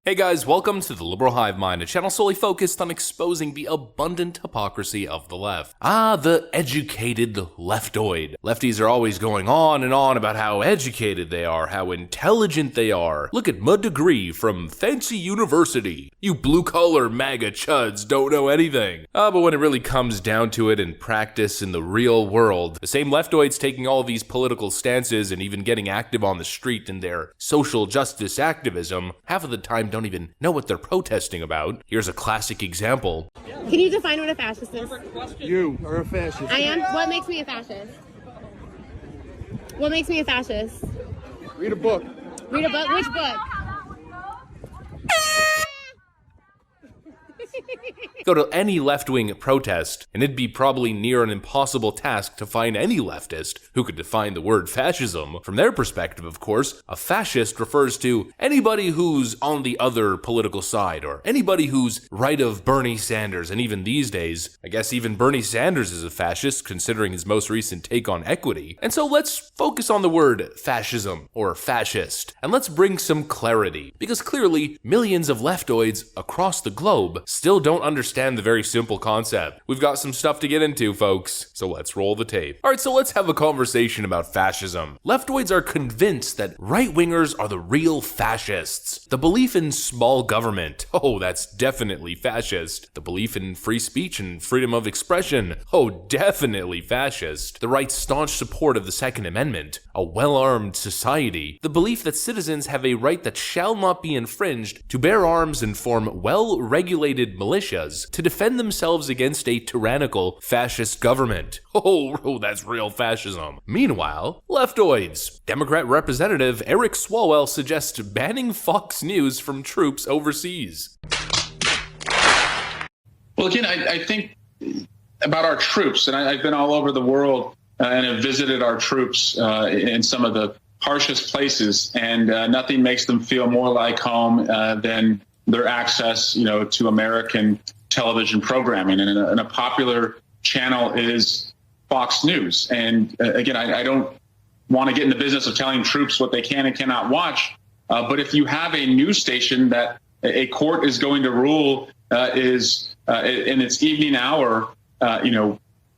Hey guys, welcome to the Liberal Hive Mind, a channel solely focused on exposing the abundant hypocrisy of the left. The educated leftoid. Lefties are always going on and on about how educated they are, how intelligent they are. Look at my degree from fancy university. You blue-collar MAGA chuds don't know anything. But when it really comes down to it in practice in the real world, the same leftoids taking all these political stances and even getting active on the street in their social justice activism, half of the time don't even know what they're protesting about. Here's a classic example. Can you define what a fascist is? You are a fascist. I am? What makes me a fascist? What makes me a fascist? Read a book. Read a book? Which book? Go to any left-wing protest, and it'd be probably near an impossible task to find any leftist who could define the word fascism. From their perspective, of course, a fascist refers to anybody who's on the other political side, or anybody who's right of Bernie Sanders, and even these days, I guess even Bernie Sanders is a fascist, considering his most recent take on equity. And so let's focus on the word fascism, or fascist, and let's bring some clarity, because clearly, millions of leftoids across the globe still don't understand the very simple concept. We've got some stuff to get into, folks, so let's roll the tape. Alright, so let's have a conversation about fascism. Leftoids are convinced that right-wingers are the real fascists. The belief in small government, oh, that's definitely fascist. The belief in free speech and freedom of expression, oh, definitely fascist. The right's staunch support of the Second Amendment, a well-armed society. The belief that citizens have a right that shall not be infringed to bear arms and form well-regulated militias to defend themselves against a tyrannical fascist government. Oh, that's real fascism. Meanwhile, leftoids. Democrat Representative Eric Swalwell suggests banning Fox News from troops overseas. Well, again, I think about our troops, and I've been all over the world and have visited our troops in some of the harshest places, and nothing makes them feel more like home than their access, to American television programming, and a popular channel is Fox News. And again, I don't want to get in the business of telling troops what they can and cannot watch, but if you have a news station that a court is going to rule is in its evening hour,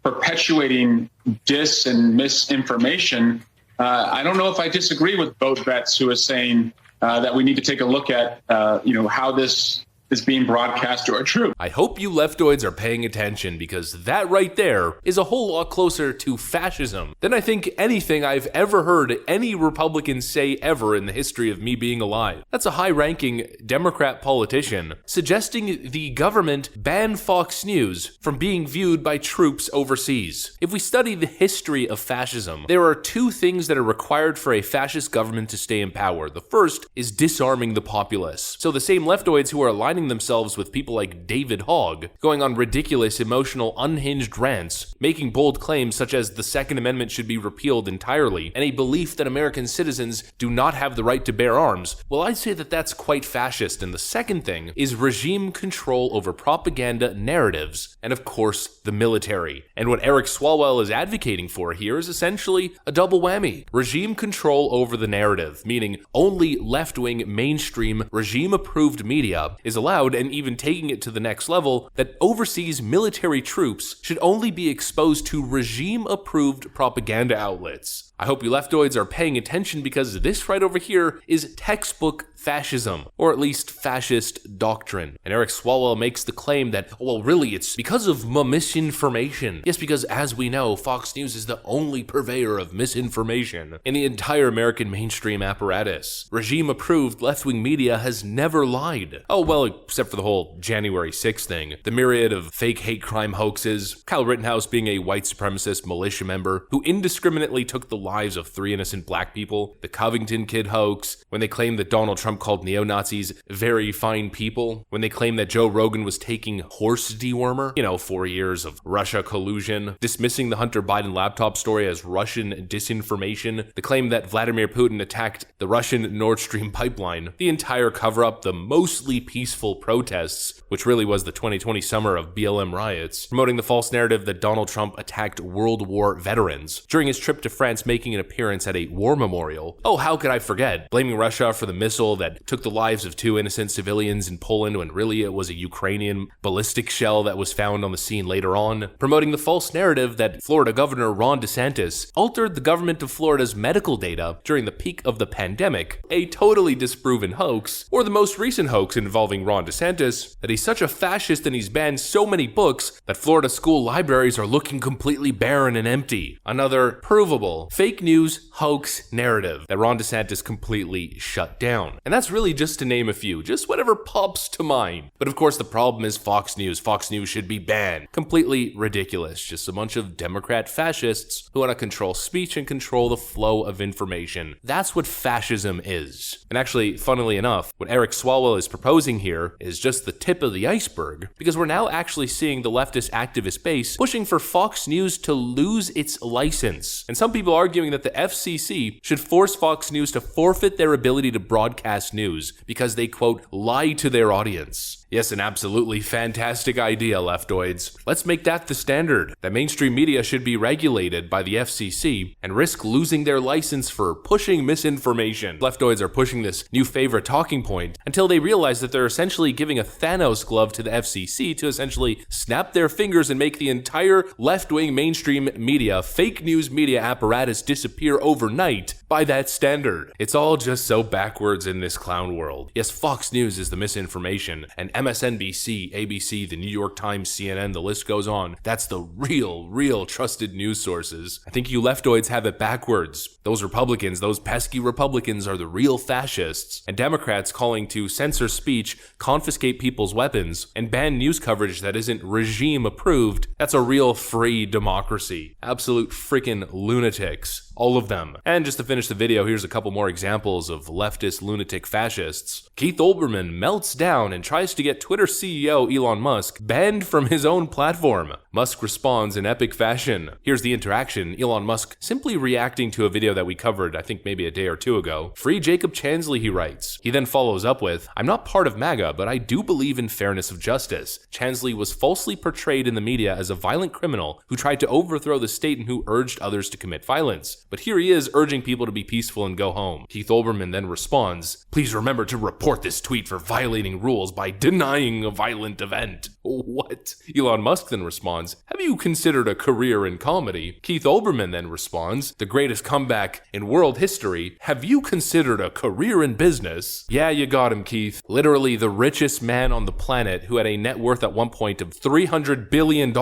perpetuating dis and misinformation, I don't know if I disagree with Boat Vets, who is saying that we need to take a look at, how this is being broadcast to our troops. I hope you leftoids are paying attention, because that right there is a whole lot closer to fascism than I think anything I've ever heard any Republican say ever in the history of me being alive. That's a high-ranking Democrat politician suggesting the government ban Fox News from being viewed by troops overseas. If we study the history of fascism, there are two things that are required for a fascist government to stay in power. The first is disarming the populace. So the same leftoids who are aligning themselves with people like David Hogg, going on ridiculous, emotional, unhinged rants, making bold claims such as the Second Amendment should be repealed entirely, and a belief that American citizens do not have the right to bear arms, well, I'd say that that's quite fascist. And the second thing is regime control over propaganda narratives, and of course, the military. And what Eric Swalwell is advocating for here is essentially a double whammy. Regime control over the narrative, meaning only left-wing, mainstream, regime-approved media is allowed, and even taking it to the next level, that overseas military troops should only be exposed to regime-approved propaganda outlets. I hope you leftoids are paying attention, because this right over here is textbook fascism, or at least fascist doctrine. And Eric Swalwell makes the claim that, well, really, it's because of misinformation. Yes, because as we know, Fox News is the only purveyor of misinformation in the entire American mainstream apparatus. Regime-approved left-wing media has never lied. Oh, well, except for the whole January 6th thing, the myriad of fake hate crime hoaxes, Kyle Rittenhouse being a white supremacist militia member who indiscriminately took the lives of 3 innocent black people, the Covington kid hoax, when they claimed that Donald Trump called neo-Nazis very fine people, when they claimed that Joe Rogan was taking horse dewormer, 4 years of Russia collusion, dismissing the Hunter Biden laptop story as Russian disinformation, the claim that Vladimir Putin attacked the Russian Nord Stream pipeline, the entire cover-up, the mostly peaceful peaceful protests, which really was the 2020 summer of BLM riots, promoting the false narrative that Donald Trump attacked World War veterans during his trip to France, making an appearance at a war memorial. Oh, how could I forget? Blaming Russia for the missile that took the lives of 2 innocent civilians in Poland when really it was a Ukrainian ballistic shell that was found on the scene later on. Promoting the false narrative that Florida Governor Ron DeSantis altered the government of Florida's medical data during the peak of the pandemic, a totally disproven hoax. Or the most recent hoax involving Ron DeSantis, that he's such a fascist and he's banned so many books that Florida school libraries are looking completely barren and empty. Another provable fake news hoax narrative that Ron DeSantis completely shut down. And that's really just to name a few, just whatever pops to mind. But of course the problem is Fox News. Fox News should be banned. Completely ridiculous. Just a bunch of Democrat fascists who want to control speech and control the flow of information. That's what fascism is. And actually, funnily enough, what Eric Swalwell is proposing here is just the tip of the iceberg, because we're now actually seeing the leftist activist base pushing for Fox News to lose its license. And some people arguing that the FCC should force Fox News to forfeit their ability to broadcast news because they, quote, lie to their audience. Yes, an absolutely fantastic idea, leftoids. Let's make that the standard, that mainstream media should be regulated by the FCC and risk losing their license for pushing misinformation. Leftoids are pushing this new favorite talking point until they realize that they're essentially giving a Thanos glove to the FCC to essentially snap their fingers and make the entire left-wing mainstream media, fake news media apparatus disappear overnight by that standard. It's all just so backwards in this clown world. Yes, Fox News is the misinformation, and MSNBC, ABC, the New York Times, CNN, the list goes on. That's the real trusted news sources. I think you leftoids have it backwards. Those Republicans, those pesky Republicans are the real fascists, and Democrats calling to censor speech, confiscate people's weapons, and ban news coverage that isn't regime approved. That's a real free democracy. Absolute freaking lunatics. All of them. And just to finish the video, here's a couple more examples of leftist lunatic fascists. Keith Olbermann melts down and tries to get Twitter CEO Elon Musk banned from his own platform. Musk responds in epic fashion. Here's the interaction. Elon Musk simply reacting to a video that we covered, I think maybe a day or two ago. Free Jacob Chansley, he writes. He then follows up with, I'm not part of MAGA, but I do believe in fairness of justice. Chansley was falsely portrayed in the media as a violent criminal who tried to overthrow the state and who urged others to commit violence. But here he is urging people to be peaceful and go home. Keith Olbermann then responds, please remember to report this tweet for violating rules by denying a violent event. What? Elon Musk then responds, have you considered a career in comedy? Keith Olbermann then responds, the greatest comeback in world history, have you considered a career in business? Yeah, you got him, Keith. Literally the richest man on the planet who had a net worth at one point of $300 billion,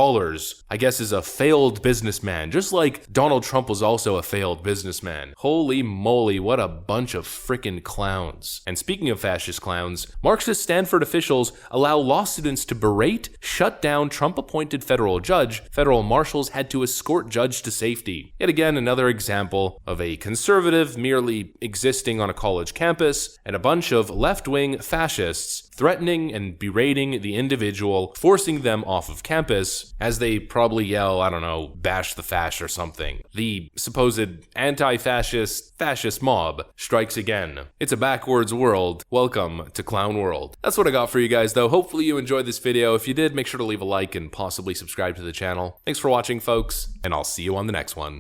I guess is a failed businessman, just like Donald Trump was also a failed businessman. Holy moly, what a bunch of frickin' clowns. And speaking of fascist clowns, Marxist Stanford officials allow law students to berate, shut down Trump-appointed federal judge. Federal marshals had to escort judge to safety. Yet again, another example of a conservative merely existing on a college campus and a bunch of left-wing fascists threatening and berating the individual, forcing them off of campus as they probably yell, I don't know, bash the fash or something. The supposed anti-fascist mob strikes again. It's a backwards world. Welcome to Clown World. That's what I got for you guys though. Hopefully you enjoyed this video. If you did, make sure to leave a like and possibly subscribe to the channel. Thanks for watching, folks, and I'll see you on the next one.